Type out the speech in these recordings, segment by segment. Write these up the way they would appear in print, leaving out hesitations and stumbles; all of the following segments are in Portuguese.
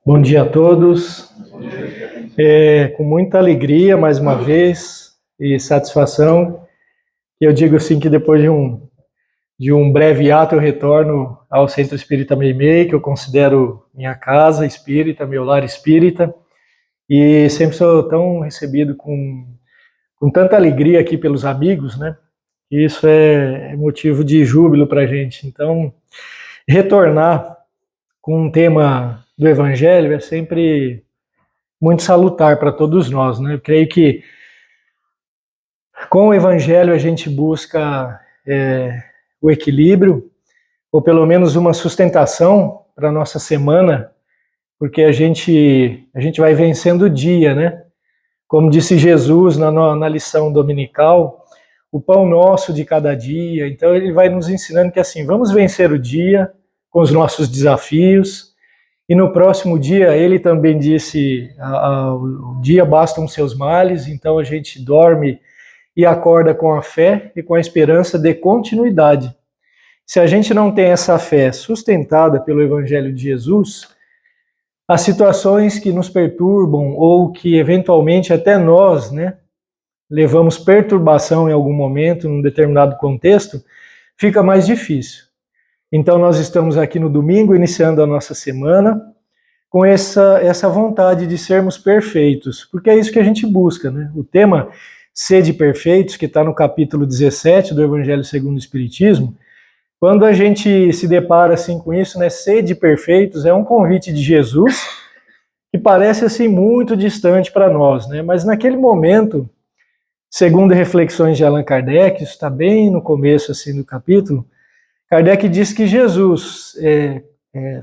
Bom dia a todos. Com muita alegria, mais uma vez, e satisfação, eu digo assim que depois de um breve ato eu retorno ao Centro Espírita Meimei, que eu considero minha casa espírita, meu lar espírita, e sempre sou tão recebido com tanta alegria aqui pelos amigos, né? E isso é motivo de júbilo para a gente. Então, retornar com um tema do Evangelho é sempre muito salutar para todos nós, né? Eu creio que com o Evangelho a gente busca o equilíbrio, ou pelo menos uma sustentação para a nossa semana, porque a gente vai vencendo o dia, né? Como disse Jesus na lição dominical, o pão nosso de cada dia. Então ele vai nos ensinando que assim, vamos vencer o dia com os nossos desafios, e no próximo dia, ele também disse, o dia bastam seus males, então a gente dorme e acorda com a fé e com a esperança de continuidade. Se a gente não tem essa fé sustentada pelo Evangelho de Jesus, as situações que nos perturbam ou que eventualmente até nós, né, levamos perturbação em algum momento, num determinado contexto, fica mais difícil. Então nós estamos aqui no domingo, iniciando a nossa semana, com essa vontade de sermos perfeitos, porque é isso que a gente busca, né? O tema Sede Perfeitos, que está no capítulo 17 do Evangelho segundo o Espiritismo, quando a gente se depara assim com isso, né? Sede Perfeitos é um convite de Jesus que parece assim muito distante para nós, né? Mas naquele momento, segundo reflexões de Allan Kardec, isso está bem no começo assim do capítulo, Kardec diz que Jesus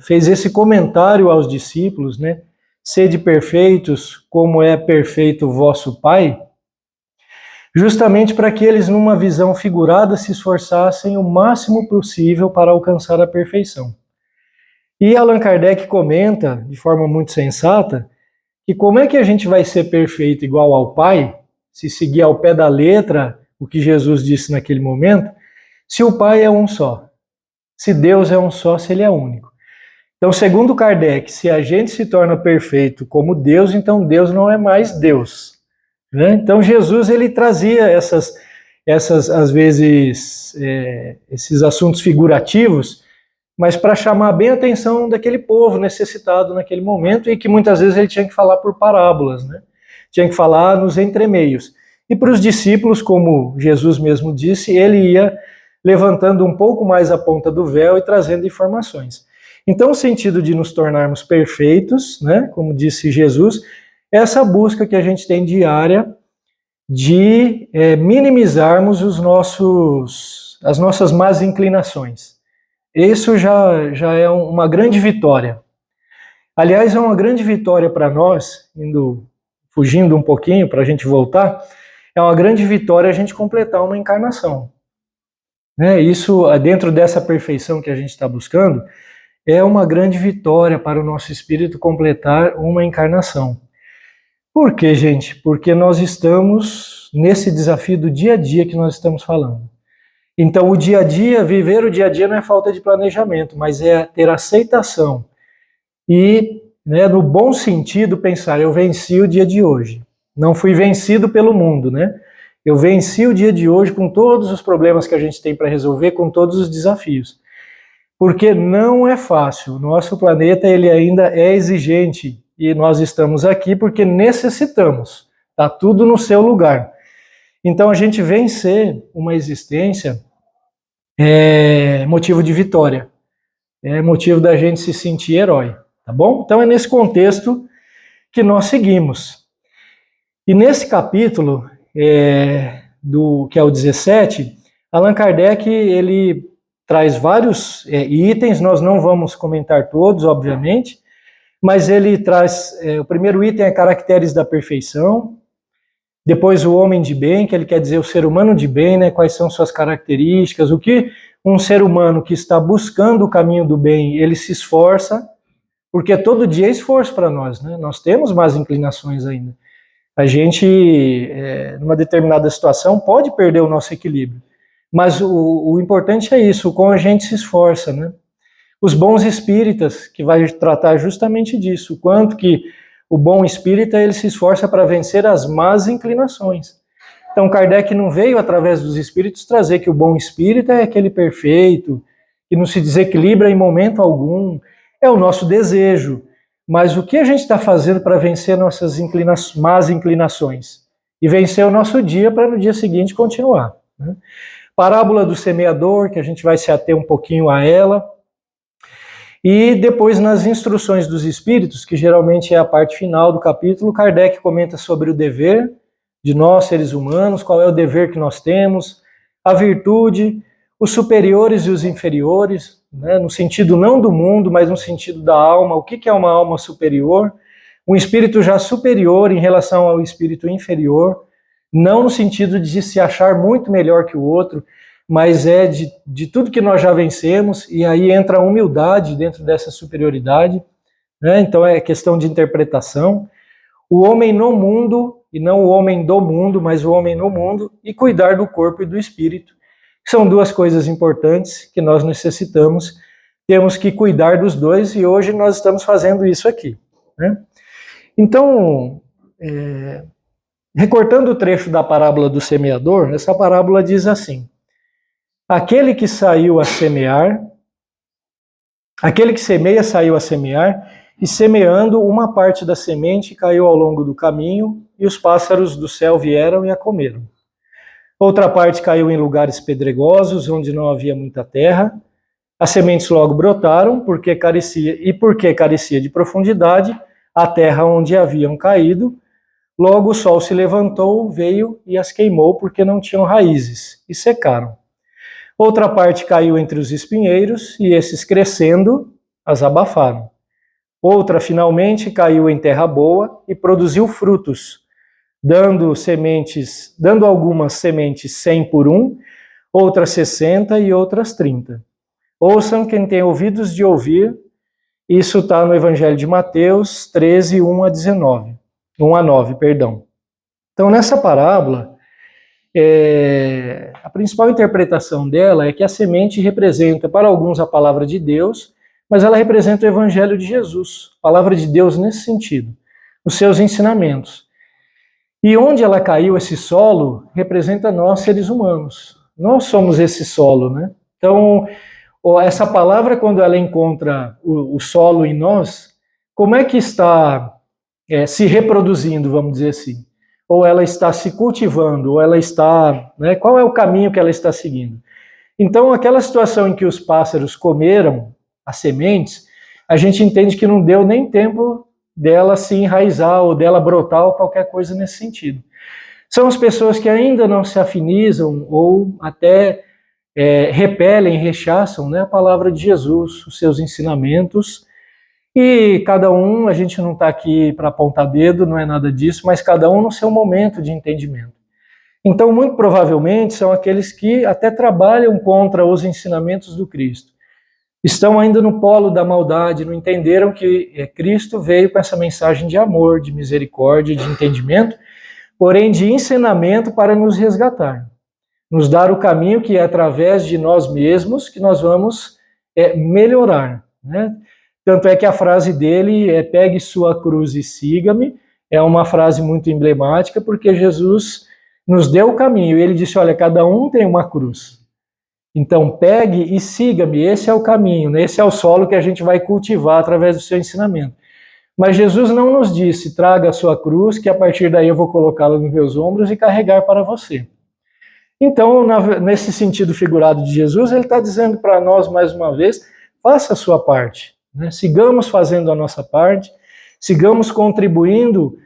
fez esse comentário aos discípulos, né? Sede perfeitos, como é perfeito o vosso Pai, justamente para que eles, numa visão figurada, se esforçassem o máximo possível para alcançar a perfeição. E Allan Kardec comenta, de forma muito sensata, que como é que a gente vai ser perfeito igual ao Pai, se seguir ao pé da letra o que Jesus disse naquele momento, se o Pai é um só. Se Deus é um só, se Ele é único. Então, segundo Kardec, se a gente se torna perfeito como Deus, então Deus não é mais Deus, né? Então, Jesus, ele trazia essas às vezes, esses assuntos figurativos, mas para chamar bem a atenção daquele povo necessitado naquele momento e que muitas vezes ele tinha que falar por parábolas, né? Tinha que falar nos entremeios. E para os discípulos, como Jesus mesmo disse, ele ia levantando um pouco mais a ponta do véu e trazendo informações. Então, o sentido de nos tornarmos perfeitos, né, como disse Jesus, é essa busca que a gente tem diária de minimizarmos as nossas más inclinações. Isso já é uma grande vitória. Aliás, é uma grande vitória para nós, fugindo um pouquinho para a gente voltar, é uma grande vitória a gente completar uma encarnação. Isso, dentro dessa perfeição que a gente está buscando, é uma grande vitória para o nosso espírito completar uma encarnação. Por quê, gente? Porque nós estamos nesse desafio do dia a dia que nós estamos falando. Então, o dia a dia, viver o dia a dia não é falta de planejamento, mas é ter aceitação e, no bom sentido, pensar, eu venci o dia de hoje. Não fui vencido pelo mundo, né? Eu venci o dia de hoje com todos os problemas que a gente tem para resolver, com todos os desafios. Porque não é fácil. O nosso planeta ele ainda é exigente e nós estamos aqui porque necessitamos. Está tudo no seu lugar. Então a gente vencer uma existência é motivo de vitória. É motivo da gente se sentir herói. Tá bom? Então é nesse contexto que nós seguimos. E nesse capítulo que é o 17, Allan Kardec ele traz vários itens, nós não vamos comentar todos, obviamente, mas ele traz, o primeiro item é caracteres da perfeição, depois o homem de bem, que ele quer dizer o ser humano de bem, né, quais são suas características, o que um ser humano que está buscando o caminho do bem, ele se esforça, porque todo dia é esforço para nós, né, nós temos más inclinações ainda. A gente, numa determinada situação, pode perder o nosso equilíbrio. Mas o importante é isso, o como a gente se esforça, né? Os bons espíritas, que vai tratar justamente disso, o quanto que o bom espírita ele se esforça para vencer as más inclinações. Então Kardec não veio através dos espíritos trazer que o bom espírita é aquele perfeito, que não se desequilibra em momento algum, é o nosso desejo. Mas o que a gente está fazendo para vencer nossas más inclinações? E vencer o nosso dia para no dia seguinte continuar, né? Parábola do semeador, que a gente vai se ater um pouquinho a ela. E depois nas instruções dos espíritos, que geralmente é a parte final do capítulo, Kardec comenta sobre o dever de nós, seres humanos, qual é o dever que nós temos, a virtude, os superiores e os inferiores, né, no sentido não do mundo, mas no sentido da alma. O que é uma alma superior? Um espírito já superior em relação ao espírito inferior, não no sentido de se achar muito melhor que o outro, mas é de tudo que nós já vencemos, e aí entra a humildade dentro dessa superioridade, né? Então é questão de interpretação. O homem no mundo, e não o homem do mundo, mas o homem no mundo, e cuidar do corpo e do espírito. São duas coisas importantes que nós necessitamos, temos que cuidar dos dois, e hoje nós estamos fazendo isso aqui, né? Então, recortando o trecho da parábola do semeador, essa parábola diz assim: aquele que saiu a semear, aquele que semeia saiu a semear, e semeando, uma parte da semente caiu ao longo do caminho, e os pássaros do céu vieram e a comeram. Outra parte caiu em lugares pedregosos, onde não havia muita terra. As sementes logo brotaram, porque carecia de profundidade a terra onde haviam caído. Logo o sol se levantou, veio e as queimou, porque não tinham raízes, e secaram. Outra parte caiu entre os espinheiros, e esses, crescendo, as abafaram. Outra, finalmente, caiu em terra boa e produziu frutos, dando algumas sementes 100 por 1, outras 60 e outras 30. Ouçam quem tem ouvidos de ouvir. Isso está no Evangelho de Mateus 13, 1 a 9, perdão. Então, nessa parábola, a principal interpretação dela é que a semente representa, para alguns, a palavra de Deus, mas ela representa o Evangelho de Jesus, a palavra de Deus nesse sentido, os seus ensinamentos. E onde ela caiu, esse solo, representa nós, seres humanos. Nós somos esse solo, né? Então, essa palavra, quando ela encontra o solo em nós, como é que está se reproduzindo, vamos dizer assim? Ou ela está se cultivando, ou ela está, né, qual é o caminho que ela está seguindo? Então, aquela situação em que os pássaros comeram as sementes, a gente entende que não deu nem tempo dela se enraizar, ou dela brotar, ou qualquer coisa nesse sentido. São as pessoas que ainda não se afinizam, ou até repelem, rechaçam, né, a palavra de Jesus, os seus ensinamentos. E cada um, a gente não está aqui para apontar dedo, não é nada disso, mas cada um no seu momento de entendimento. Então, muito provavelmente, são aqueles que até trabalham contra os ensinamentos do Cristo. Estão ainda no polo da maldade, não entenderam que Cristo veio com essa mensagem de amor, de misericórdia, de entendimento, porém de ensinamento para nos resgatar. Nos dar o caminho que é através de nós mesmos que nós vamos melhorar, né? Tanto é que a frase dele é: pegue sua cruz e siga-me. É uma frase muito emblemática, porque Jesus nos deu o caminho. Ele disse: olha, cada um tem uma cruz. Então pegue e siga-me, esse é o caminho, né? Esse é o solo que a gente vai cultivar através do seu ensinamento. Mas Jesus não nos disse: traga a sua cruz, que a partir daí eu vou colocá-la nos meus ombros e carregar para você. Então, nesse sentido figurado de Jesus, ele está dizendo para nós, mais uma vez, faça a sua parte, né? Sigamos fazendo a nossa parte, sigamos contribuindo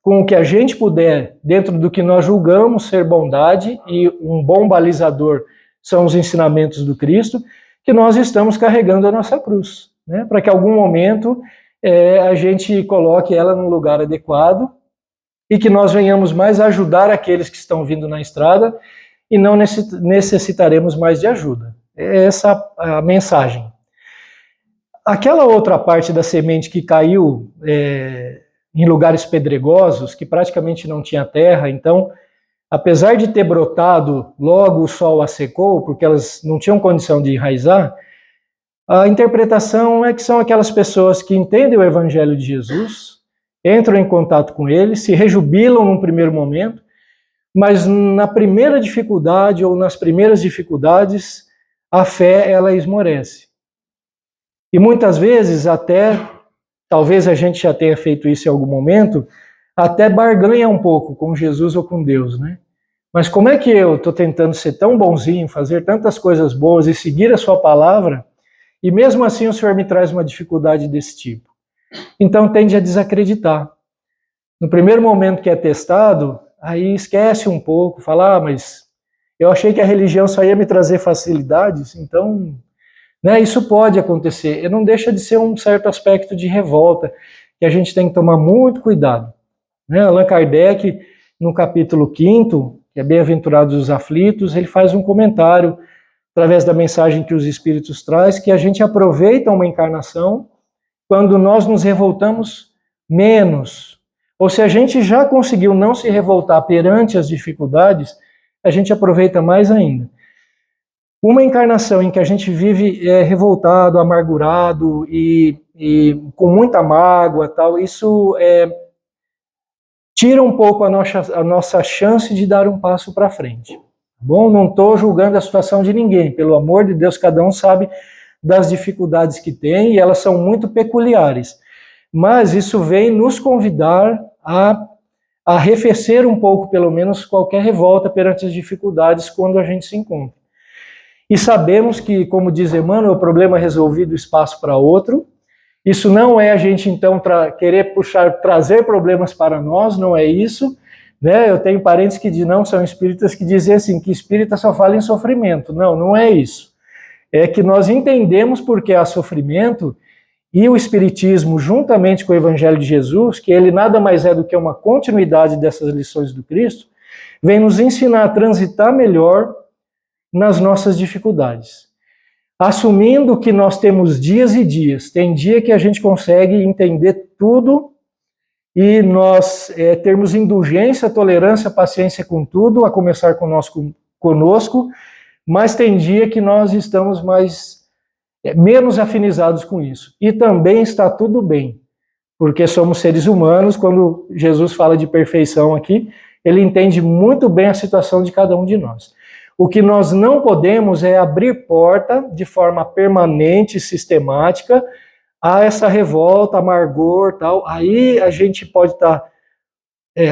com o que a gente puder, dentro do que nós julgamos ser bondade, e um bom balizador são os ensinamentos do Cristo, que nós estamos carregando a nossa cruz, né? Para que em algum momento a gente coloque ela no lugar adequado, e que nós venhamos mais ajudar aqueles que estão vindo na estrada, e não necessitaremos mais de ajuda. É essa a mensagem. Aquela outra parte da semente que caiu em lugares pedregosos, que praticamente não tinha terra. Então, apesar de ter brotado, logo o sol as secou, porque elas não tinham condição de enraizar, a interpretação é que são aquelas pessoas que entendem o Evangelho de Jesus, entram em contato com ele, se rejubilam num primeiro momento, mas na primeira dificuldade ou nas primeiras dificuldades, a fé ela esmorece. E muitas vezes até, talvez a gente já tenha feito isso em algum momento, até barganha um pouco com Jesus ou com Deus, né? Mas como é que eu estou tentando ser tão bonzinho, fazer tantas coisas boas e seguir a sua palavra, e mesmo assim o Senhor me traz uma dificuldade desse tipo? Então tende a desacreditar. No primeiro momento que é testado, aí esquece um pouco, fala, mas eu achei que a religião só ia me trazer facilidades, então, né, isso pode acontecer. E não deixa de ser um certo aspecto de revolta, que a gente tem que tomar muito cuidado. Né? Allan Kardec, no capítulo 5º, que é Bem-aventurados os aflitos, ele faz um comentário, através da mensagem que os Espíritos traz, que a gente aproveita uma encarnação quando nós nos revoltamos menos. Ou se a gente já conseguiu não se revoltar perante as dificuldades, a gente aproveita mais ainda. Uma encarnação em que a gente vive revoltado, amargurado e com muita mágoa, tal, isso tira um pouco a nossa chance de dar um passo para frente. Bom, não estou julgando a situação de ninguém, pelo amor de Deus, cada um sabe das dificuldades que tem e elas são muito peculiares. Mas isso vem nos convidar a arrefecer um pouco, pelo menos, qualquer revolta perante as dificuldades quando a gente se encontra. E sabemos que, como diz Emmanuel, o problema resolvido, espaço para outro. Isso não é a gente, então, querer trazer problemas para nós, não é isso. Né? Eu tenho parentes que não são espíritas que dizem assim, que espírita só fala em sofrimento. Não, não é isso. É que nós entendemos porque há sofrimento e o Espiritismo, juntamente com o Evangelho de Jesus, que ele nada mais é do que uma continuidade dessas lições do Cristo, vem nos ensinar a transitar melhor nas nossas dificuldades. Assumindo que nós temos dias e dias. Tem dia que a gente consegue entender tudo e nós termos indulgência, tolerância, paciência com tudo, a começar conosco, mas tem dia que nós estamos menos afinizados com isso. E também está tudo bem, porque somos seres humanos. Quando Jesus fala de perfeição aqui, ele entende muito bem a situação de cada um de nós. O que nós não podemos é abrir porta de forma permanente, sistemática, a essa revolta, amargor, tal. Aí a gente pode estar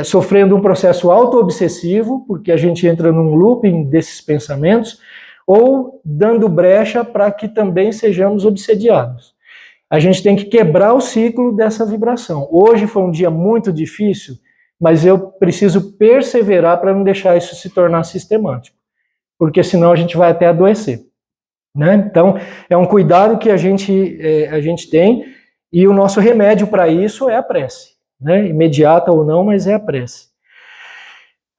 sofrendo um processo auto-obsessivo, porque a gente entra num looping desses pensamentos, ou dando brecha para que também sejamos obsediados. A gente tem que quebrar o ciclo dessa vibração. Hoje foi um dia muito difícil, mas eu preciso perseverar para não deixar isso se tornar sistemático, porque senão a gente vai até adoecer. Né? Então, é um cuidado que a gente tem, e o nosso remédio para isso é a prece. Né? Imediata ou não, mas é a prece.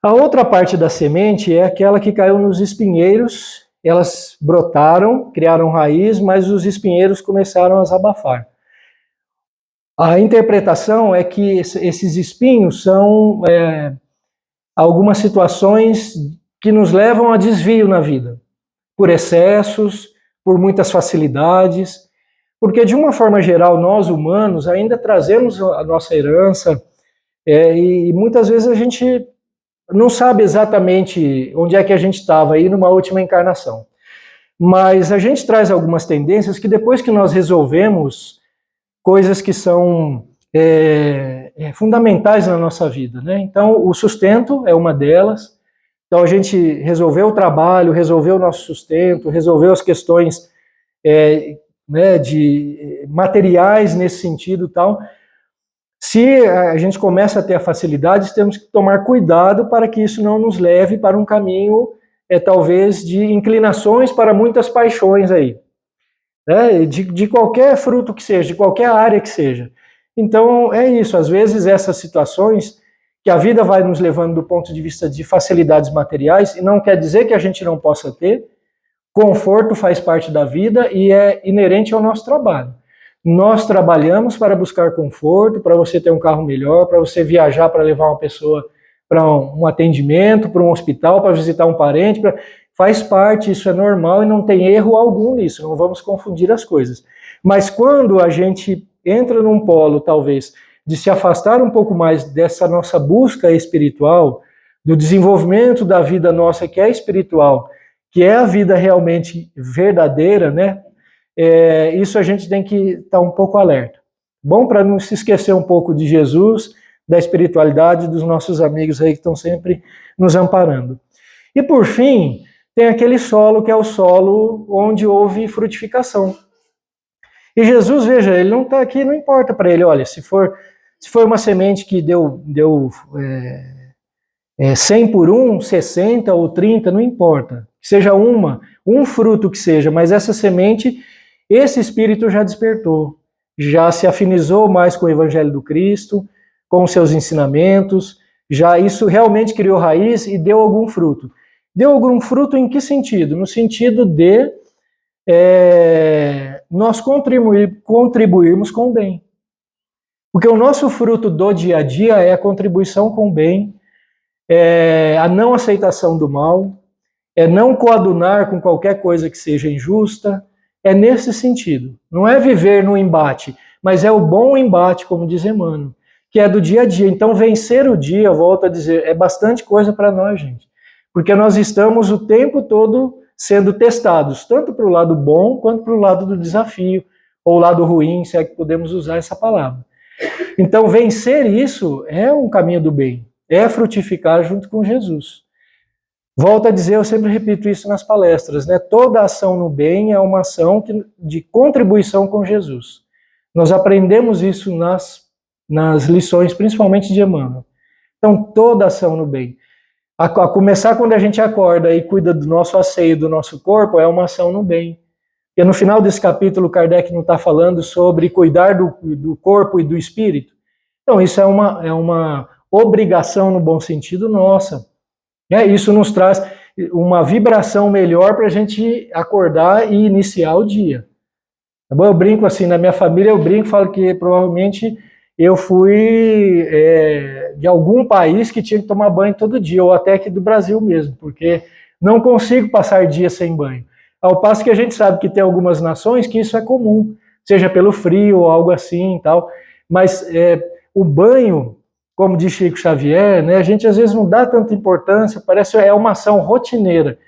A outra parte da semente é aquela que caiu nos espinheiros. Elas brotaram, criaram raiz, mas os espinheiros começaram a desabafar. A interpretação é que esses espinhos são algumas situações que nos levam a desvio na vida, por excessos, por muitas facilidades, porque de uma forma geral nós humanos ainda trazemos a nossa herança e muitas vezes a gente não sabe exatamente onde é que a gente estava aí numa última encarnação. Mas a gente traz algumas tendências que depois que nós resolvemos coisas que são fundamentais na nossa vida. Né? Então, o sustento é uma delas. Então, a gente resolveu o trabalho, resolveu o nosso sustento, resolveu as questões de materiais nesse sentido e tal. Se a gente começa a ter a facilidade, temos que tomar cuidado para que isso não nos leve para um caminho, talvez, de inclinações para muitas paixões aí. Né? De qualquer fruto que seja, de qualquer área que seja. Então, é isso. Às vezes, essas situações que a vida vai nos levando do ponto de vista de facilidades materiais, e não quer dizer que a gente não possa ter, conforto faz parte da vida e é inerente ao nosso trabalho. Nós trabalhamos para buscar conforto, para você ter um carro melhor, para você viajar para levar uma pessoa para um atendimento, para um hospital, para visitar um parente. Faz parte, isso é normal e não tem erro algum nisso, não vamos confundir as coisas. Mas quando a gente entra num polo, talvez, de se afastar um pouco mais dessa nossa busca espiritual, do desenvolvimento da vida nossa que é espiritual, que é a vida realmente verdadeira, né? Isso a gente tem que estar um pouco alerta. Bom, para não se esquecer um pouco de Jesus, da espiritualidade, dos nossos amigos aí que estão sempre nos amparando. E por fim, tem aquele solo que é o solo onde houve frutificação. E Jesus, veja, ele não está aqui, não importa para ele, olha, se for uma semente que deu 100 por 1, 60 ou 30, não importa. Que seja um fruto que seja, mas essa semente, esse espírito já despertou, já se afinizou mais com o Evangelho do Cristo, com os seus ensinamentos, já isso realmente criou raiz e deu algum fruto. Deu algum fruto em que sentido? No sentido de nós contribuirmos com o bem. Porque o nosso fruto do dia a dia é a contribuição com o bem, a não aceitação do mal, é não coadunar com qualquer coisa que seja injusta, é nesse sentido. Não é viver no embate, mas é o bom embate, como diz Emmanuel, que é do dia a dia. Então, vencer o dia, eu volto a dizer, é bastante coisa para nós, gente. Porque nós estamos o tempo todo sendo testados, tanto para o lado bom, quanto para o lado do desafio, ou lado ruim, se é que podemos usar essa palavra. Então, vencer isso é um caminho do bem, é frutificar junto com Jesus. Volto a dizer, eu sempre repito isso nas palestras, né? Toda ação no bem é uma ação de contribuição com Jesus. Nós aprendemos isso nas lições, principalmente de Emmanuel. Então, toda ação no bem. A começar quando a gente acorda e cuida do nosso asseio, do nosso corpo, é uma ação no bem. E no final desse capítulo, Kardec não está falando sobre cuidar do corpo e do espírito. Então, isso é uma obrigação no bom sentido nossa. Isso nos traz uma vibração melhor para a gente acordar e iniciar o dia. Tá bom? Eu brinco assim, na minha família eu brinco, falo que provavelmente eu fui de algum país que tinha que tomar banho todo dia, ou até aqui do Brasil mesmo, porque não consigo passar dia sem banho. Ao passo que a gente sabe que tem algumas nações que isso é comum, seja pelo frio ou algo assim e tal, mas o banho, como diz Chico Xavier, né, a gente às vezes não dá tanta importância, parece que é uma ação rotineira.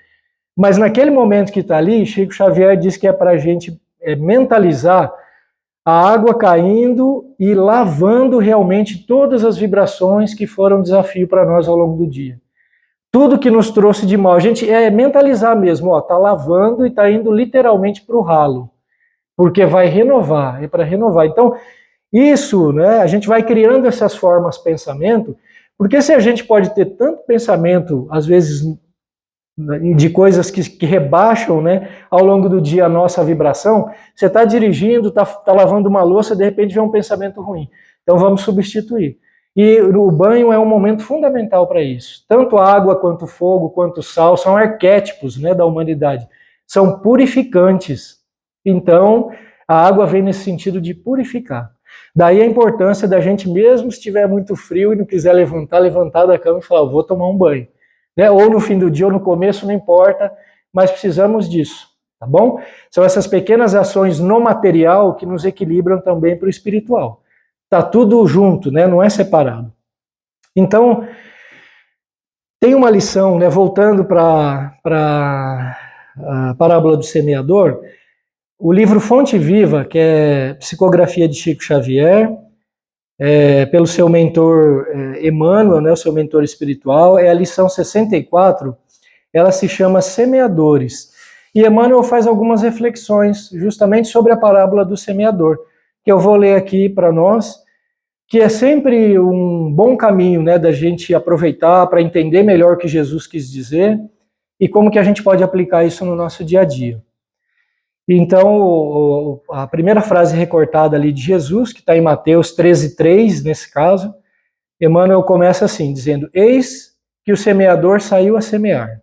Mas naquele momento que está ali, Chico Xavier diz que é para a gente mentalizar a água caindo e lavando realmente todas as vibrações que foram desafio para nós ao longo do dia. Tudo que nos trouxe de mal, a gente mentalizar mesmo, está lavando e está indo literalmente para o ralo, porque vai renovar, é para renovar. Então, isso, né, a gente vai criando essas formas de pensamento, porque se a gente pode ter tanto pensamento, às vezes, de coisas que rebaixam, né, ao longo do dia a nossa vibração, você está dirigindo, está lavando uma louça, de repente vem um pensamento ruim. Então vamos substituir. E o banho é um momento fundamental para isso. Tanto a água, quanto o fogo, quanto o sal, são arquétipos, né, da humanidade. São purificantes. Então, a água vem nesse sentido de purificar. Daí a importância da gente, mesmo se estiver muito frio e não quiser levantar da cama e falar, vou tomar um banho. Né? Ou no fim do dia ou no começo, não importa, mas precisamos disso, tá bom? São essas pequenas ações no material que nos equilibram também para o espiritual. Tá tudo junto, né? Não é separado. Então, tem uma lição, né? Voltando para a parábola do semeador, o livro Fonte Viva, que é psicografia de Chico Xavier, pelo seu mentor Emmanuel, né, o seu mentor espiritual, é a lição 64, ela se chama Semeadores. E Emmanuel faz algumas reflexões justamente sobre a parábola do semeador, que eu vou ler aqui para nós, que é sempre um bom caminho, né, da gente aproveitar para entender melhor o que Jesus quis dizer e como que a gente pode aplicar isso no nosso dia a dia. Então, a primeira frase recortada ali de Jesus, que está em Mateus 13:3, nesse caso, Emmanuel começa assim, dizendo, eis que o semeador saiu a semear.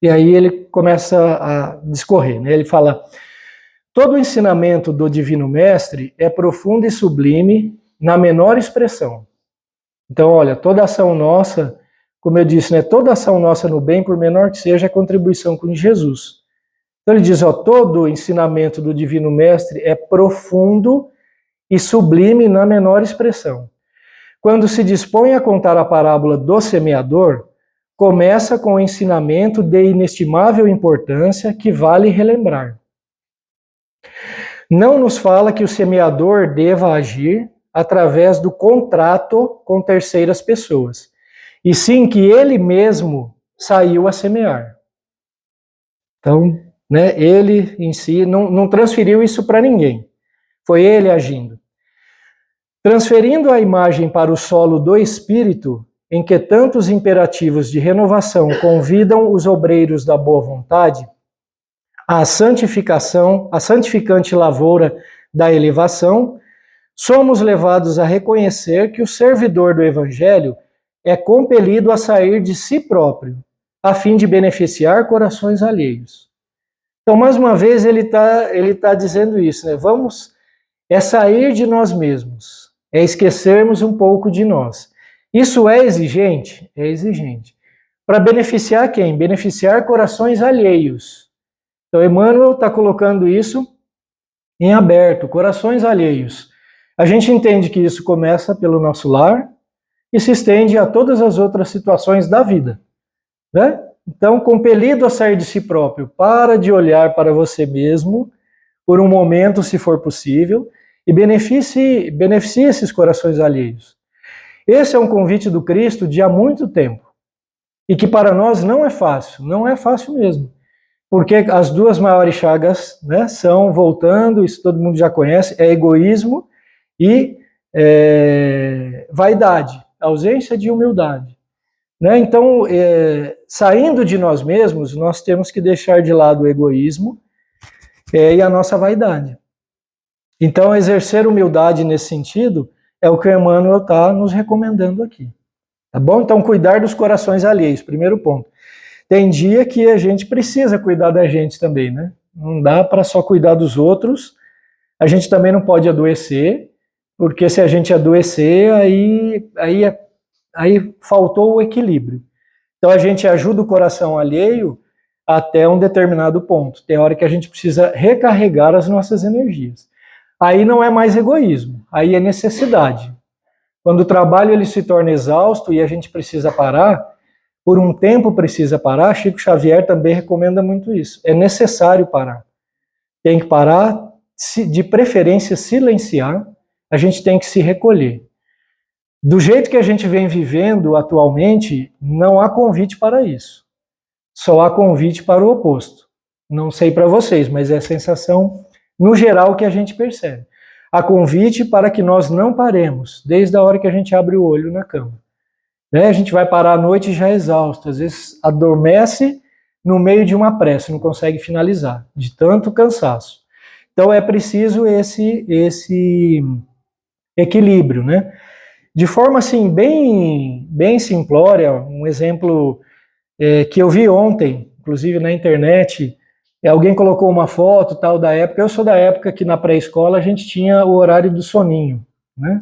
E aí ele começa a discorrer, né? Ele fala, Todo o ensinamento do Divino Mestre é profundo e sublime na menor expressão. Então, olha, toda ação nossa, como eu disse, né, toda ação nossa no bem, por menor que seja, é contribuição com Jesus. Então ele diz, ó, todo o ensinamento do Divino Mestre é profundo e sublime na menor expressão. Quando se dispõe a contar a parábola do semeador, começa com o ensinamento de inestimável importância que vale relembrar. Não nos fala que o semeador deva agir através do contrato com terceiras pessoas, e sim que ele mesmo saiu a semear. Então, né, ele em si não transferiu isso para ninguém, foi ele agindo. Transferindo a imagem para o solo do espírito, em que tantos imperativos de renovação convidam os obreiros da boa vontade, à santificação, à santificante lavoura da elevação, somos levados a reconhecer que o servidor do Evangelho é compelido a sair de si próprio, a fim de beneficiar corações alheios. Então, mais uma vez, ele tá dizendo isso, né? É sair de nós mesmos, é esquecermos um pouco de nós. Isso é exigente? É exigente. Para beneficiar quem? Beneficiar corações alheios. Então, Emmanuel está colocando isso em aberto, corações alheios. A gente entende que isso começa pelo nosso lar e se estende a todas as outras situações da vida, né? Então, compelido a sair de si próprio, para de olhar para você mesmo, por um momento, se for possível, e beneficie esses corações alheios. Esse é um convite do Cristo de há muito tempo, e que para nós não é fácil mesmo. Porque as duas maiores chagas, né, são, voltando, isso todo mundo já conhece, é egoísmo e vaidade, ausência de humildade. Né? Então, saindo de nós mesmos, nós temos que deixar de lado o egoísmo e a nossa vaidade. Então, exercer humildade nesse sentido é o que o Emmanuel está nos recomendando aqui. Tá bom? Então, cuidar dos corações alheios, primeiro ponto. Tem dia que a gente precisa cuidar da gente também, né? Não dá para só cuidar dos outros. A gente também não pode adoecer, porque se a gente adoecer, aí faltou o equilíbrio. Então a gente ajuda o coração alheio até um determinado ponto. Tem hora que a gente precisa recarregar as nossas energias. Aí não é mais egoísmo, aí é necessidade. Quando o trabalho ele se torna exausto e a gente precisa parar, por um tempo precisa parar, Chico Xavier também recomenda muito isso. É necessário parar. Tem que parar, de preferência silenciar, a gente tem que se recolher. Do jeito que a gente vem vivendo atualmente, não há convite para isso. Só há convite para o oposto. Não sei para vocês, mas é a sensação no geral que a gente percebe. Há convite para que nós não paremos, desde a hora que a gente abre o olho na cama. A gente vai parar à noite já exausto, às vezes adormece no meio de uma prece, não consegue finalizar, de tanto cansaço. Então é preciso esse equilíbrio, né? De forma assim, bem simplória, um exemplo que eu vi ontem, inclusive na internet, alguém colocou uma foto tal da época, eu sou da época que na pré-escola a gente tinha o horário do soninho, né?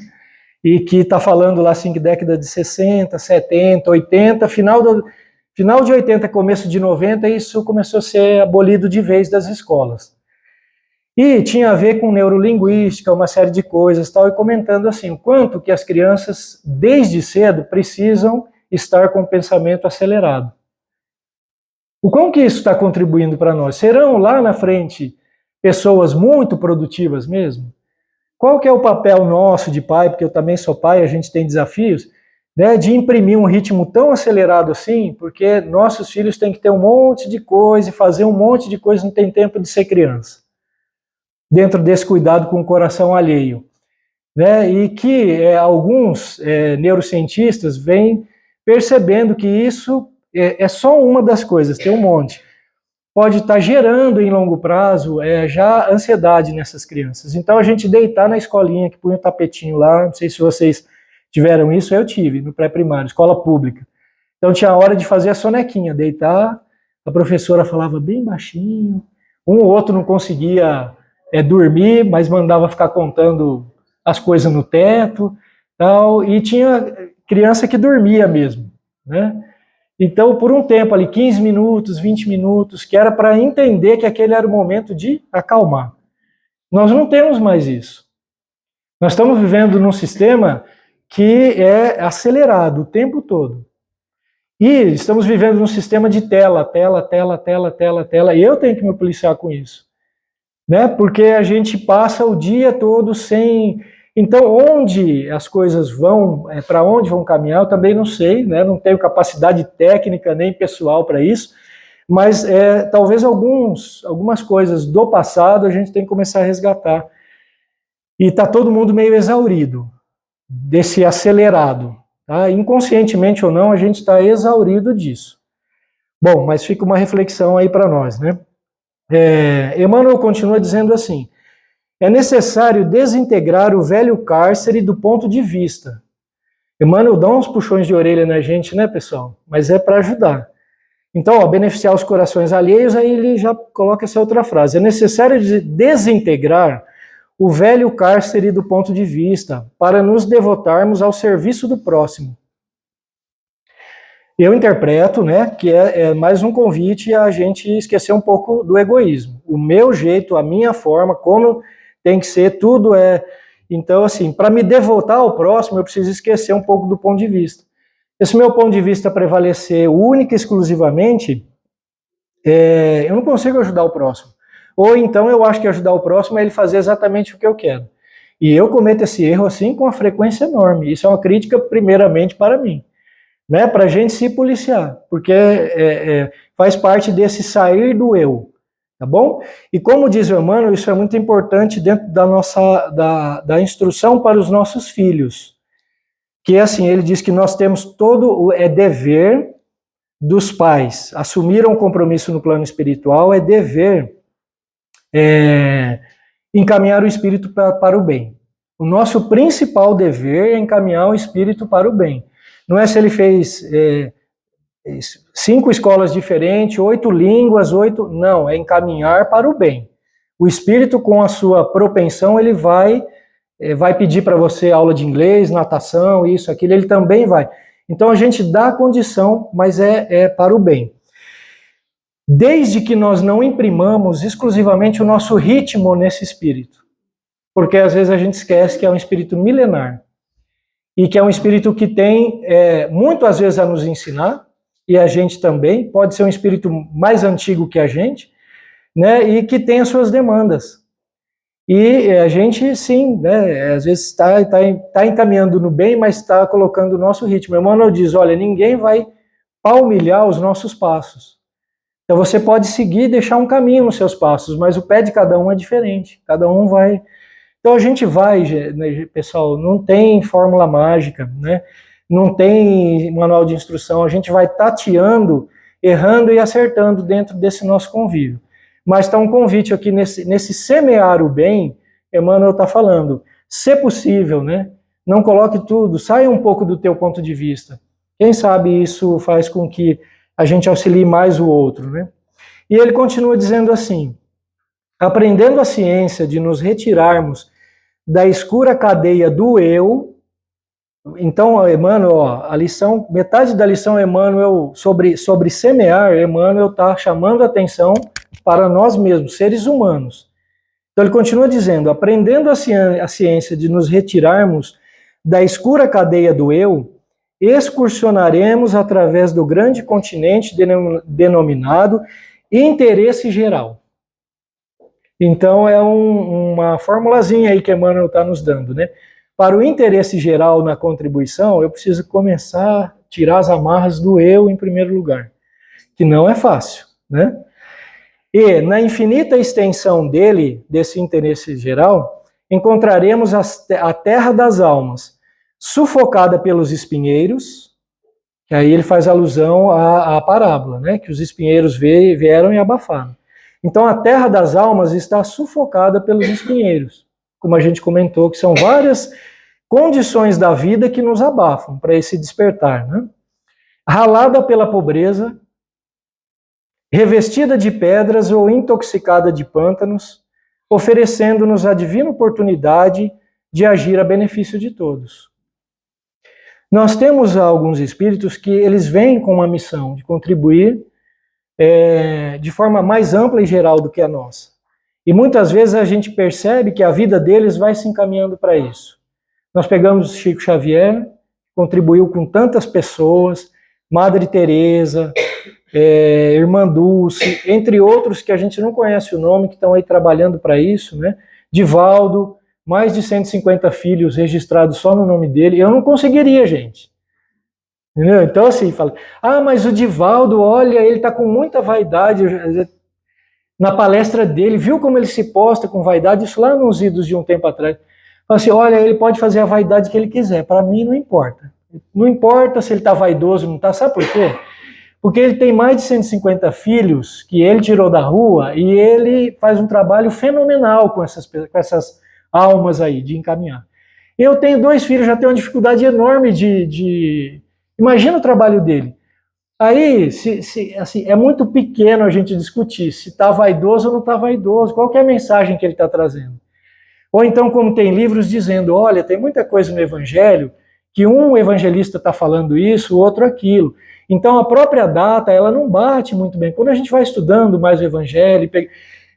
E que está falando lá assim que década de 60, 70, 80, final de 80, começo de 90, isso começou a ser abolido de vez das escolas. E tinha a ver com neurolinguística, uma série de coisas, tal, e comentando assim, o quanto que as crianças, desde cedo, precisam estar com o pensamento acelerado. O quão que isso está contribuindo para nós? Serão lá na frente pessoas muito produtivas mesmo? Qual que é o papel nosso de pai, porque eu também sou pai, a gente tem desafios, né, de imprimir um ritmo tão acelerado assim, porque nossos filhos têm que ter um monte de coisa e fazer um monte de coisa, não tem tempo de ser criança. Dentro desse cuidado com o coração alheio. Né, e que alguns neurocientistas vêm percebendo que isso é só uma das coisas, tem um monte. Pode estar gerando em longo prazo já ansiedade nessas crianças. Então a gente deitar na escolinha, que põe o tapetinho lá, não sei se vocês tiveram isso, eu tive, no pré-primário, escola pública. Então tinha a hora de fazer a sonequinha, deitar, a professora falava bem baixinho, um ou outro não conseguia dormir, mas mandava ficar contando as coisas no teto, tal, e tinha criança que dormia mesmo, né? Então, por um tempo ali, 15 minutos, 20 minutos, que era para entender que aquele era o momento de acalmar. Nós não temos mais isso. Nós estamos vivendo num sistema que é acelerado o tempo todo. E estamos vivendo num sistema de tela, e eu tenho que me policiar com isso, né? Porque a gente passa o dia todo sem... Então, onde as coisas vão, para onde vão caminhar, eu também não sei, né? Não tenho capacidade técnica nem pessoal para isso, mas talvez algumas coisas do passado a gente tem que começar a resgatar. E está todo mundo meio exaurido desse acelerado. Tá? Inconscientemente ou não, a gente está exaurido disso. Bom, mas fica uma reflexão aí para nós, né? Emmanuel continua dizendo assim: é necessário desintegrar o velho cárcere do ponto de vista. Emmanuel dá uns puxões de orelha na gente, né, pessoal? Mas é para ajudar. Então, beneficiar os corações alheios, aí ele já coloca essa outra frase. É necessário desintegrar o velho cárcere do ponto de vista para nos devotarmos ao serviço do próximo. Eu interpreto, né, que é mais um convite a gente esquecer um pouco do egoísmo. O meu jeito, a minha forma, como tem que ser, tudo é... Então, assim, para me devotar ao próximo, eu preciso esquecer um pouco do ponto de vista. Se meu ponto de vista prevalecer única e exclusivamente, eu não consigo ajudar o próximo. Ou então eu acho que ajudar o próximo é ele fazer exatamente o que eu quero. E eu cometo esse erro assim com uma frequência enorme. Isso é uma crítica primeiramente para mim, né? Para a gente se policiar, porque faz parte desse sair do eu, tá bom? E como diz o Emmanuel, isso é muito importante dentro da instrução para os nossos filhos. Que assim, ele diz que nós temos dever dos pais, assumiram um compromisso no plano espiritual, é dever encaminhar o espírito para o bem. O nosso principal dever é encaminhar o espírito para o bem. Não é se ele fez 5 escolas diferentes, 8 línguas, 8... Não, é encaminhar para o bem. O espírito, com a sua propensão, ele vai pedir para você aula de inglês, natação, isso, aquilo, ele também vai. Então a gente dá a condição, mas é para o bem. Desde que nós não imprimamos exclusivamente o nosso ritmo nesse espírito. Porque às vezes a gente esquece que é um espírito milenar. E que é um espírito que tem muito às vezes a nos ensinar, e a gente também, pode ser um espírito mais antigo que a gente, né, e que tem as suas demandas. E a gente, sim, né, às vezes está encaminhando no bem, mas está colocando o nosso ritmo. Emmanuel diz, olha, ninguém vai palmilhar os nossos passos. Então você pode seguir e deixar um caminho nos seus passos, mas o pé de cada um é diferente. Cada um vai... Então a gente vai, né, pessoal, não tem fórmula mágica, né? Não tem manual de instrução, a gente vai tateando, errando e acertando dentro desse nosso convívio. Mas está um convite aqui nesse semear o bem, Emmanuel está falando, se possível, né? Não coloque tudo, saia um pouco do teu ponto de vista. Quem sabe isso faz com que a gente auxilie mais o outro, né? E ele continua dizendo assim, aprendendo a ciência de nos retirarmos da escura cadeia do eu. Então, Emmanuel, a lição, metade da lição Emmanuel sobre semear, Emmanuel está chamando a atenção para nós mesmos, seres humanos. Então ele continua dizendo, aprendendo a ciência de nos retirarmos da escura cadeia do eu, excursionaremos através do grande continente denominado interesse geral. Então é uma formulazinha aí que Emmanuel está nos dando, né? Para o interesse geral na contribuição, eu preciso começar a tirar as amarras do eu em primeiro lugar, que não é fácil, né? E na infinita extensão desse interesse geral, encontraremos a terra das almas, sufocada pelos espinheiros, que aí ele faz alusão à parábola, né? Que os espinheiros vieram e abafaram. Então a terra das almas está sufocada pelos espinheiros, como a gente comentou, que são várias condições da vida que nos abafam para esse despertar, né? Ralada pela pobreza, revestida de pedras ou intoxicada de pântanos, oferecendo-nos a divina oportunidade de agir a benefício de todos. Nós temos alguns espíritos que eles vêm com uma missão de contribuir de forma mais ampla e geral do que a nossa. E muitas vezes a gente percebe que a vida deles vai se encaminhando para isso. Nós pegamos Chico Xavier, contribuiu com tantas pessoas, Madre Teresa, Irmã Dulce, entre outros que a gente não conhece o nome, que estão aí trabalhando para isso, né? Divaldo, mais de 150 filhos registrados só no nome dele. Eu não conseguiria, gente. Entendeu? Então, assim, fala, mas o Divaldo, olha, ele está com muita vaidade. Na palestra dele, viu como ele se posta com vaidade? Isso lá nos idos de um tempo atrás. Fala assim, olha, ele pode fazer a vaidade que ele quiser, para mim não importa. Não importa se ele está vaidoso ou não está, sabe por quê? Porque ele tem mais de 150 filhos que ele tirou da rua e ele faz um trabalho fenomenal com essas almas aí, de encaminhar. Eu tenho 2 filhos, já tenho uma dificuldade enorme de... Imagina o trabalho dele. Aí, assim, é muito pequeno a gente discutir se está vaidoso ou não está vaidoso, qual que é a mensagem que ele está trazendo. Ou então, como tem livros dizendo, olha, tem muita coisa no Evangelho que um evangelista está falando isso, o outro aquilo. Então, a própria data, ela não bate muito bem. Quando a gente vai estudando mais o Evangelho...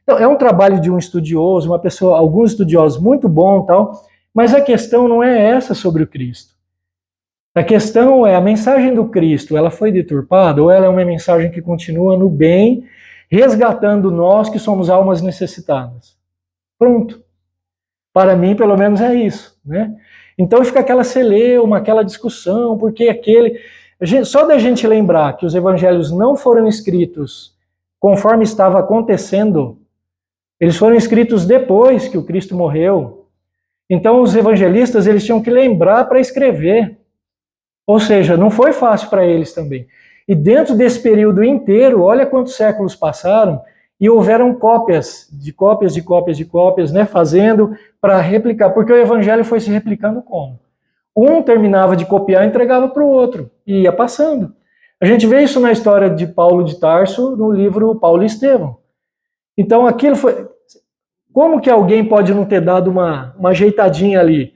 Então, é um trabalho de um estudioso, uma pessoa, alguns estudiosos muito bom e tal, mas a questão não é essa sobre o Cristo. A questão é, a mensagem do Cristo, ela foi deturpada ou ela é uma mensagem que continua no bem, resgatando nós que somos almas necessitadas? Pronto. Para mim, pelo menos, é isso, né? Então fica aquela celeuma, aquela discussão, porque só da gente lembrar que os evangelhos não foram escritos conforme estava acontecendo, eles foram escritos depois que o Cristo morreu. Então os evangelistas, eles tinham que lembrar para escrever. Ou seja, não foi fácil para eles também. E dentro desse período inteiro, olha quantos séculos passaram, e houveram cópias, né, fazendo para replicar, porque o evangelho foi se replicando como? Um terminava de copiar e entregava para o outro, e ia passando. A gente vê isso na história de Paulo de Tarso, no livro Paulo e Estevão. Então aquilo foi... Como que alguém pode não ter dado uma ajeitadinha ali,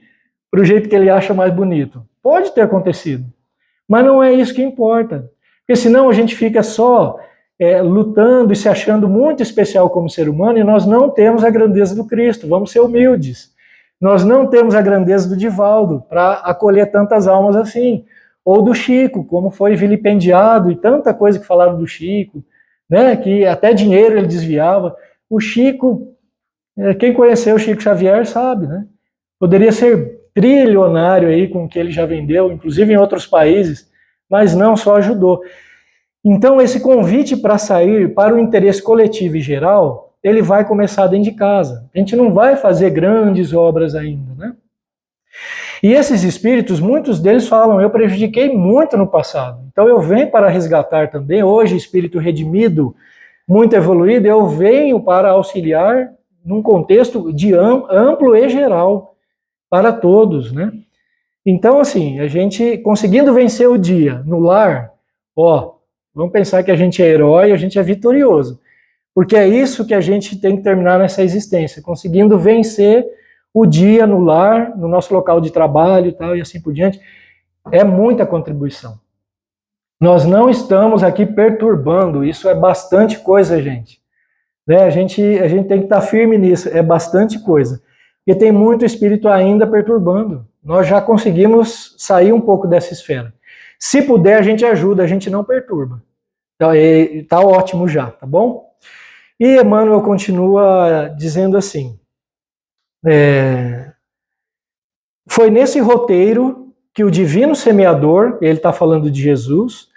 para o jeito que ele acha mais bonito? Pode ter acontecido, mas não é isso que importa. Porque senão a gente fica só lutando e se achando muito especial como ser humano e nós não temos a grandeza do Cristo, vamos ser humildes. Nós não temos a grandeza do Divaldo para acolher tantas almas assim. Ou do Chico, como foi vilipendiado e tanta coisa que falaram do Chico, né, que até dinheiro ele desviava. O Chico, quem conheceu o Chico Xavier sabe, né? Poderia ser trilionário aí com o que ele já vendeu, inclusive em outros países, mas não, só ajudou. Então esse convite para sair para o interesse coletivo e geral, ele vai começar dentro de casa. A gente não vai fazer grandes obras ainda, né? E esses espíritos, muitos deles falam, eu prejudiquei muito no passado. Então eu venho para resgatar também, hoje espírito redimido, muito evoluído, eu venho para auxiliar num contexto de amplo e geral para todos, né? Então, assim, a gente conseguindo vencer o dia no lar, vamos pensar que a gente é herói, a gente é vitorioso. Porque é isso que a gente tem que terminar nessa existência, conseguindo vencer o dia no lar, no nosso local de trabalho e tal, e assim por diante. É muita contribuição. Nós não estamos aqui perturbando, isso é bastante coisa, gente. Né? A gente tem que estar firme nisso, é bastante coisa. Porque tem muito espírito ainda perturbando. Nós já conseguimos sair um pouco dessa esfera. Se puder, a gente ajuda, a gente não perturba. Então, tá ótimo já, tá bom? E Emmanuel continua dizendo assim, foi nesse roteiro que o divino semeador, ele está falando de Jesus,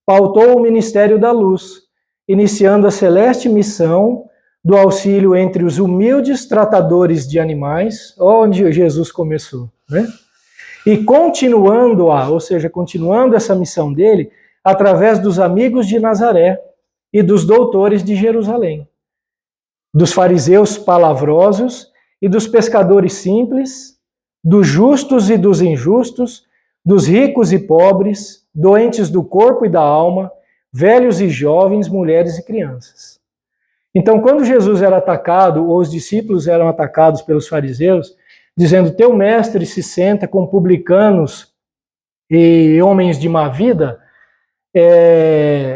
pautou o ministério da luz, iniciando a celeste missão do auxílio entre os humildes tratadores de animais, onde Jesus começou, né? E continuando essa missão dele, através dos amigos de Nazaré e dos doutores de Jerusalém, dos fariseus palavrosos e dos pescadores simples, dos justos e dos injustos, dos ricos e pobres, doentes do corpo e da alma, velhos e jovens, mulheres e crianças. Então, quando Jesus era atacado, ou os discípulos eram atacados pelos fariseus, dizendo, teu mestre se senta com publicanos e homens de má vida,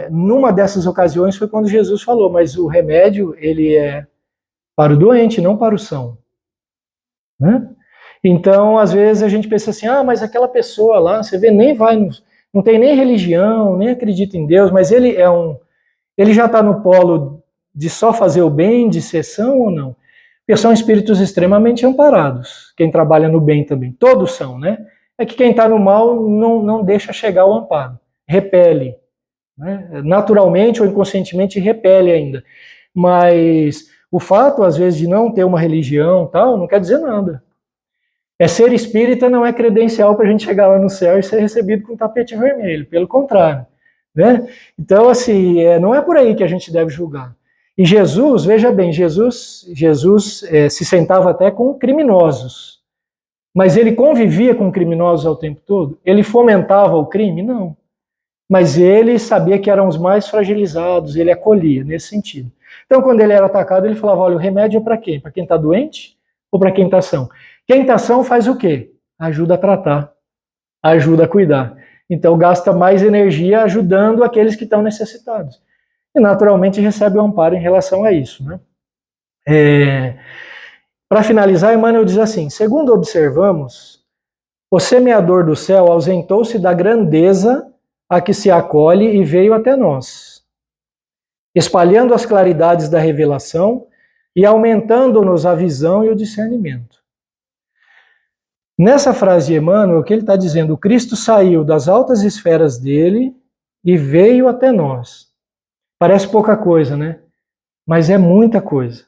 numa dessas ocasiões foi quando Jesus falou, mas o remédio, ele é para o doente, não para o são. Né? Então, às vezes a gente pensa assim, mas aquela pessoa lá, você vê, nem vai, não tem nem religião, nem acredita em Deus, mas ele já está no polo de só fazer o bem, de ser são ou não? Porque são espíritos extremamente amparados, quem trabalha no bem também, todos são, né? É que quem está no mal não deixa chegar ao amparo, repele, né? Naturalmente ou inconscientemente repele ainda, mas o fato, às vezes, de não ter uma religião tal, não quer dizer nada. Ser espírita não é credencial para a gente chegar lá no céu e ser recebido com tapete vermelho, pelo contrário. Né? Então, assim, não é por aí que a gente deve julgar. E Jesus, veja bem, Jesus se sentava até com criminosos, mas ele convivia com criminosos ao tempo todo? Ele fomentava o crime? Não. Mas ele sabia que eram os mais fragilizados, ele acolhia nesse sentido. Então, quando ele era atacado, ele falava, olha, o remédio é para quem? Para quem está doente ou para quem está são? Quem está são faz o quê? Ajuda a tratar, ajuda a cuidar. Então, gasta mais energia ajudando aqueles que estão necessitados. E, naturalmente, recebe o amparo em relação a isso. Né? Para finalizar, Emmanuel diz assim, segundo observamos, o semeador do céu ausentou-se da grandeza a que se acolhe e veio até nós, espalhando as claridades da revelação e aumentando-nos a visão e o discernimento. Nessa frase de Emmanuel, o que ele está dizendo? O Cristo saiu das altas esferas dele e veio até nós. Parece pouca coisa, né? Mas é muita coisa.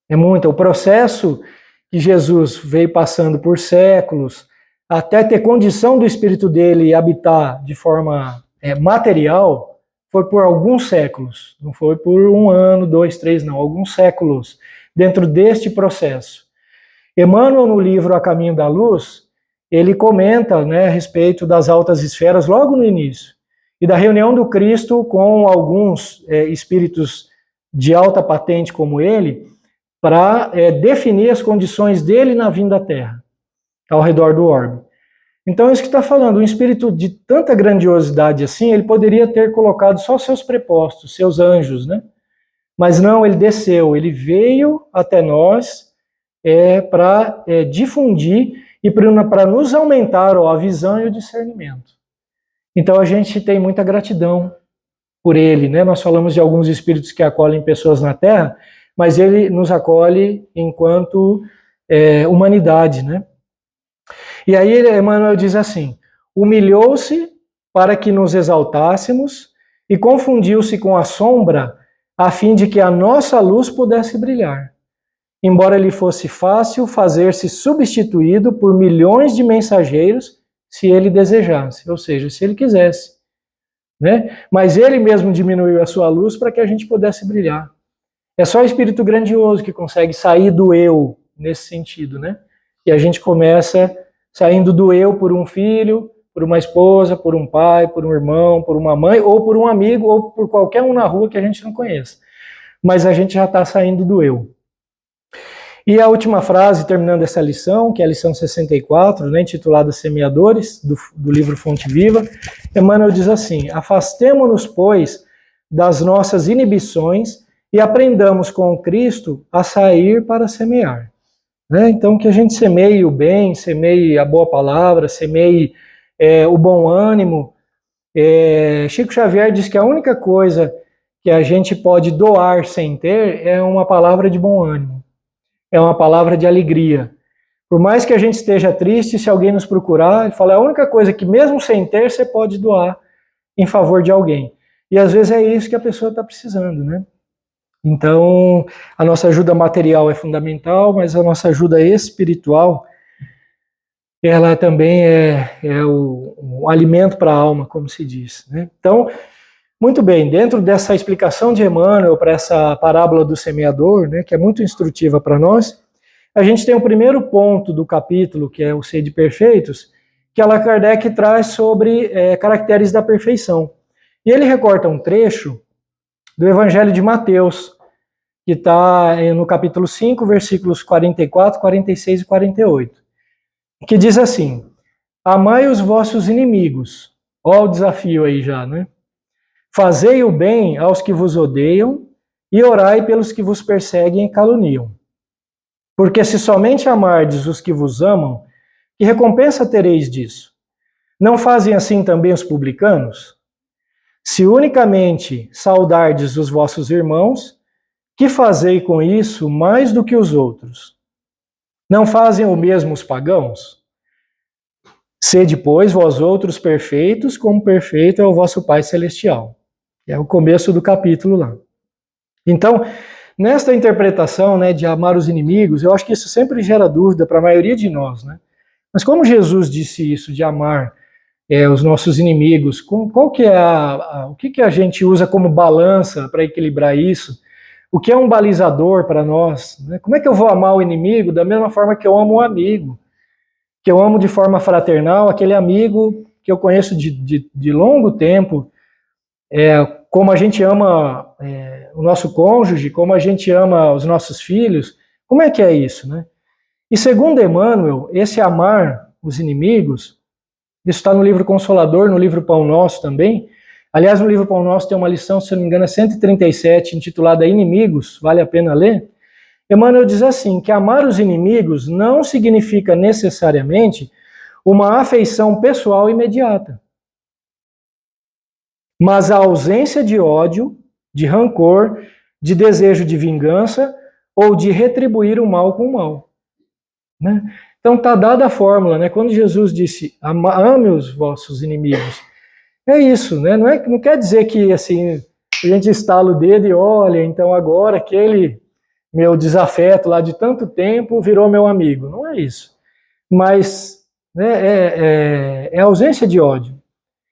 É muita. O processo que Jesus veio passando por séculos, até ter condição do espírito dele habitar de forma material, foi por alguns séculos. Não foi por 1 ano, 2, 3, não. Alguns séculos dentro deste processo. Emmanuel, no livro A Caminho da Luz, ele comenta, né, a respeito das altas esferas logo no início, e da reunião do Cristo com alguns espíritos de alta patente como ele, para definir as condições dele na vinda à Terra, ao redor do orbe. Então, é isso que está falando, um espírito de tanta grandiosidade assim, ele poderia ter colocado só seus prepostos, seus anjos, né? Mas não, ele desceu, ele veio até nós, para difundir e para nos aumentar a visão e o discernimento. Então a gente tem muita gratidão por ele, né? Nós falamos de alguns espíritos que acolhem pessoas na Terra, mas ele nos acolhe enquanto humanidade, né? E aí Emmanuel diz assim, humilhou-se para que nos exaltássemos e confundiu-se com a sombra a fim de que a nossa luz pudesse brilhar. Embora lhe fosse fácil fazer-se substituído por milhões de mensageiros, se ele desejasse, ou seja, se ele quisesse. Né? Mas ele mesmo diminuiu a sua luz para que a gente pudesse brilhar. É só o espírito grandioso que consegue sair do eu, nesse sentido. Né? E a gente começa saindo do eu por um filho, por uma esposa, por um pai, por um irmão, por uma mãe, ou por um amigo, ou por qualquer um na rua que a gente não conheça. Mas a gente já está saindo do eu. E a última frase, terminando essa lição, que é a lição 64, né, intitulada Semeadores, do livro Fonte Viva, Emmanuel diz assim, afastemo-nos, pois, das nossas inibições e aprendamos com o Cristo a sair para semear. Né? Então, que a gente semeie o bem, semeie a boa palavra, semeie o bom ânimo. Chico Xavier diz que a única coisa que a gente pode doar sem ter é uma palavra de bom ânimo. É uma palavra de alegria. Por mais que a gente esteja triste, se alguém nos procurar, ele fala, é a única coisa que mesmo sem ter, você pode doar em favor de alguém. E às vezes é isso que a pessoa está precisando, né? Então, a nossa ajuda material é fundamental, mas a nossa ajuda espiritual, ela também é o alimento para a alma, como se diz, né? Então, muito bem, dentro dessa explicação de Emmanuel para essa parábola do semeador, né, que é muito instrutiva para nós, a gente tem o primeiro ponto do capítulo, que é o Sede Perfeitos, que Allan Kardec traz sobre caracteres da perfeição. E ele recorta um trecho do Evangelho de Mateus, que está no capítulo 5, versículos 44, 46 e 48, que diz assim: amai os vossos inimigos. Olha o desafio aí já, né? Fazei o bem aos que vos odeiam e orai pelos que vos perseguem e caluniam. Porque se somente amardes os que vos amam, que recompensa tereis disso? Não fazem assim também os publicanos? Se unicamente saudardes os vossos irmãos, que fazei com isso mais do que os outros? Não fazem o mesmo os pagãos? Sede, pois, vós outros perfeitos, como perfeito é o vosso Pai Celestial. É o começo do capítulo lá. Então, nesta interpretação, né, de amar os inimigos, eu acho que isso sempre gera dúvida para a maioria de nós, né? Mas como Jesus disse isso, de amar os nossos inimigos, qual que é o que a gente usa como balança para equilibrar isso? O que é um balizador para nós? Né? Como é que eu vou amar o inimigo da mesma forma que eu amo o amigo? Que eu amo de forma fraternal, aquele amigo que eu conheço de longo tempo, como a gente ama o nosso cônjuge, como a gente ama os nossos filhos. Como é que é isso, né? E segundo Emmanuel, esse amar os inimigos, isso está no livro Consolador, no livro Pão Nosso também. Aliás, no livro Pão Nosso tem uma lição, se não me engano, é 137, intitulada Inimigos, vale a pena ler. Emmanuel diz assim, que amar os inimigos não significa necessariamente uma afeição pessoal imediata, mas a ausência de ódio, de rancor, de desejo de vingança ou de retribuir o mal com o mal. Né? Então está dada a fórmula, né? Quando Jesus disse, ame os vossos inimigos, é isso, né? Não quer dizer que assim, a gente estala o dedo e olha, então agora aquele meu desafeto lá de tanto tempo virou meu amigo. Não é isso. Mas né, é ausência de ódio.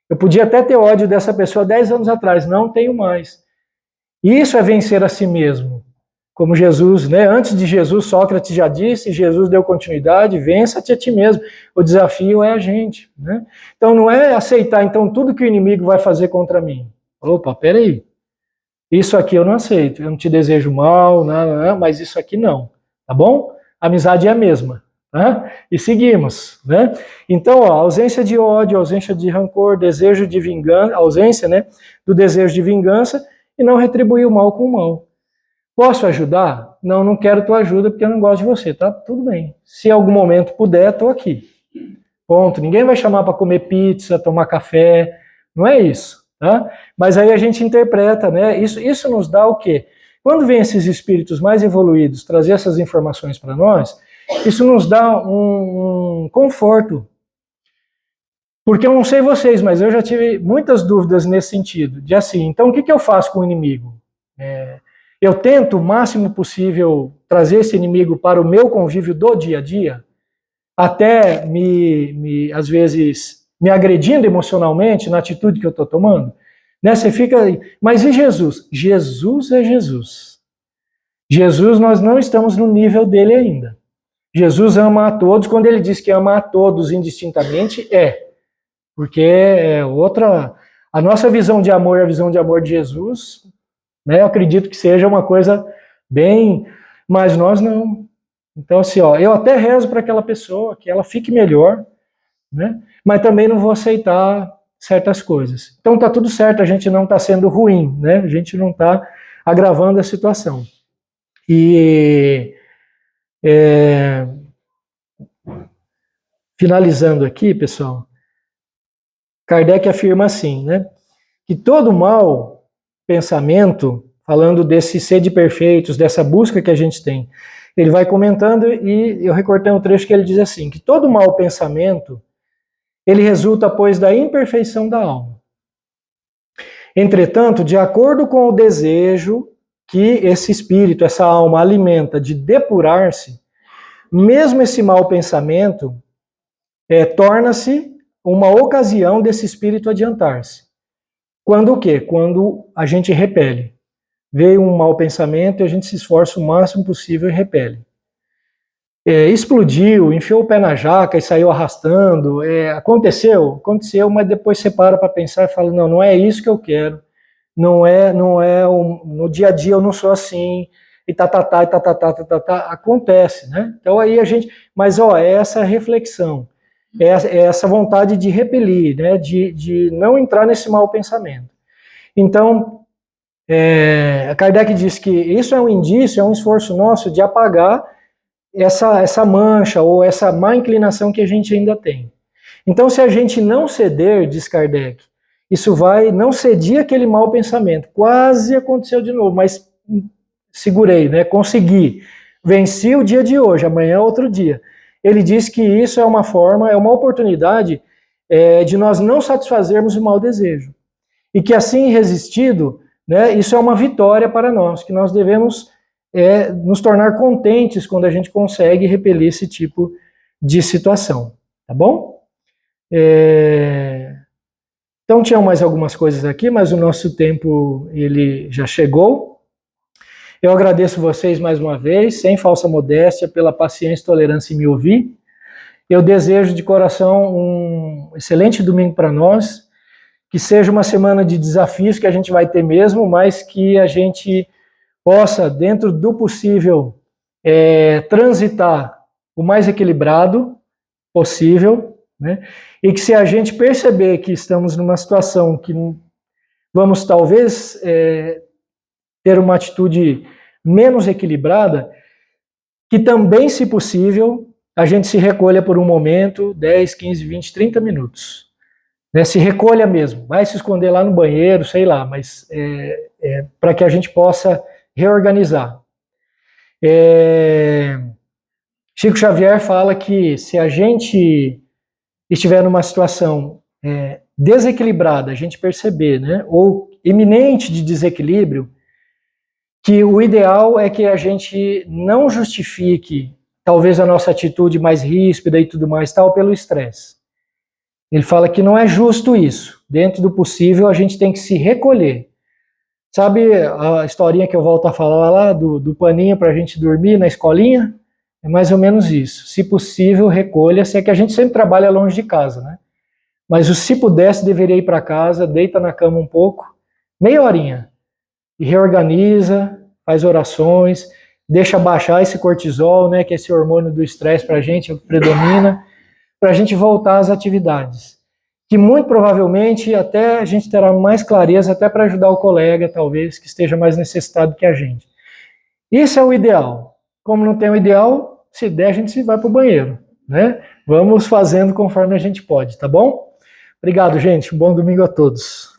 Eu podia até ter ódio dessa pessoa 10 anos atrás, não tenho mais. Isso é vencer a si mesmo. Como Jesus, né? Antes de Jesus, Sócrates já disse, Jesus deu continuidade, vença-te a ti mesmo. O desafio é a gente, né? Então não é aceitar então tudo que o inimigo vai fazer contra mim. Opa, peraí. Isso aqui eu não aceito. Eu não te desejo mal, não, mas isso aqui não. Tá bom? A amizade é a mesma. Né? E seguimos, né? Então, ó, ausência de ódio, ausência de rancor, desejo de vingança, ausência, né, do desejo de vingança e não retribuir o mal com o mal. Posso ajudar? Não, não quero tua ajuda porque eu não gosto de você, tá? Tudo bem. Se em algum momento puder, estou aqui. Ponto. Ninguém vai chamar para comer pizza, tomar café, não é isso, tá? Mas aí a gente interpreta, né? Isso nos dá o quê? Quando vem esses espíritos mais evoluídos trazer essas informações para nós, isso nos dá um conforto. Porque eu não sei vocês, mas eu já tive muitas dúvidas nesse sentido. De assim, então o que eu faço com o inimigo? Eu tento o máximo possível trazer esse inimigo para o meu convívio do dia a dia, até às vezes, me agredindo emocionalmente na atitude que eu estou tomando. Né? Você fica, mas e Jesus? Jesus é Jesus. Jesus, nós não estamos no nível dele ainda. Jesus ama a todos, quando ele diz que ama a todos indistintamente, porque a nossa visão de amor, a visão de amor de Jesus, né, eu acredito que seja uma coisa bem, mas nós não. Então assim, ó, eu até rezo para aquela pessoa, que ela fique melhor, né, mas também não vou aceitar certas coisas. Então tá tudo certo, a gente não está sendo ruim, né, a gente não está agravando a situação. E finalizando aqui, pessoal, Kardec afirma assim, né, que todo mau pensamento, falando desse ser de perfeitos, dessa busca que a gente tem, ele vai comentando e eu recortei um trecho que ele diz assim, que todo mau pensamento, ele resulta, pois, da imperfeição da alma. Entretanto, de acordo com o desejo que esse espírito, essa alma alimenta de depurar-se, mesmo esse mau pensamento torna-se uma ocasião desse espírito adiantar-se. Quando o quê? Quando a gente repele. Veio um mau pensamento e a gente se esforça o máximo possível e repele. Explodiu, enfiou o pé na jaca e saiu arrastando. Aconteceu, mas depois você para pensar e fala, não é isso que eu quero. No dia a dia eu não sou assim. e acontece, né? Então aí a gente, mas é essa reflexão, é essa vontade de repelir, né? De não entrar nesse mau pensamento. Então, Kardec diz que isso é um indício, é um esforço nosso de apagar essa mancha ou essa má inclinação que a gente ainda tem. Então, se a gente não ceder, diz Kardec, isso vai não cedir aquele mau pensamento. Quase aconteceu de novo, mas segurei, né? Consegui. Venci o dia de hoje, amanhã é outro dia. Ele diz que isso é uma forma, é uma oportunidade de nós não satisfazermos o mau desejo. E que assim resistido, né, isso é uma vitória para nós, que nós devemos nos tornar contentes quando a gente consegue repelir esse tipo de situação. Tá bom? Então tinham mais algumas coisas aqui, mas o nosso tempo ele já chegou. Eu agradeço vocês mais uma vez, sem falsa modéstia, pela paciência e tolerância em me ouvir. Eu desejo de coração um excelente domingo para nós, que seja uma semana de desafios que a gente vai ter mesmo, mas que a gente possa, dentro do possível, transitar o mais equilibrado possível, né? E que se a gente perceber que estamos numa situação que vamos talvez ter uma atitude menos equilibrada, que também, se possível, a gente se recolha por um momento, 10, 15, 20, 30 minutos. Né? Se recolha mesmo, vai se esconder lá no banheiro, sei lá, mas para que a gente possa reorganizar. Chico Xavier fala que se a gente estiver numa situação desequilibrada, a gente perceber, né, ou iminente de desequilíbrio, que o ideal é que a gente não justifique talvez a nossa atitude mais ríspida e tudo mais tal pelo estresse. Ele fala que não é justo isso. Dentro do possível a gente tem que se recolher. Sabe a historinha que eu volto a falar lá do paninho para a gente dormir na escolinha? É mais ou menos isso. Se possível, recolha-se. É que a gente sempre trabalha longe de casa, né? Mas se pudesse, deveria ir para casa, deita na cama um pouco, meia horinha, e reorganiza, faz orações, deixa baixar esse cortisol, né, que é esse hormônio do estresse para a gente, predomina, para a gente voltar às atividades. Que muito provavelmente até a gente terá mais clareza, até para ajudar o colega, talvez, que esteja mais necessitado que a gente. Isso é o ideal. Como não tem o ideal, se der, a gente vai para o banheiro, né? Vamos fazendo conforme a gente pode, tá bom? Obrigado, gente. Um bom domingo a todos.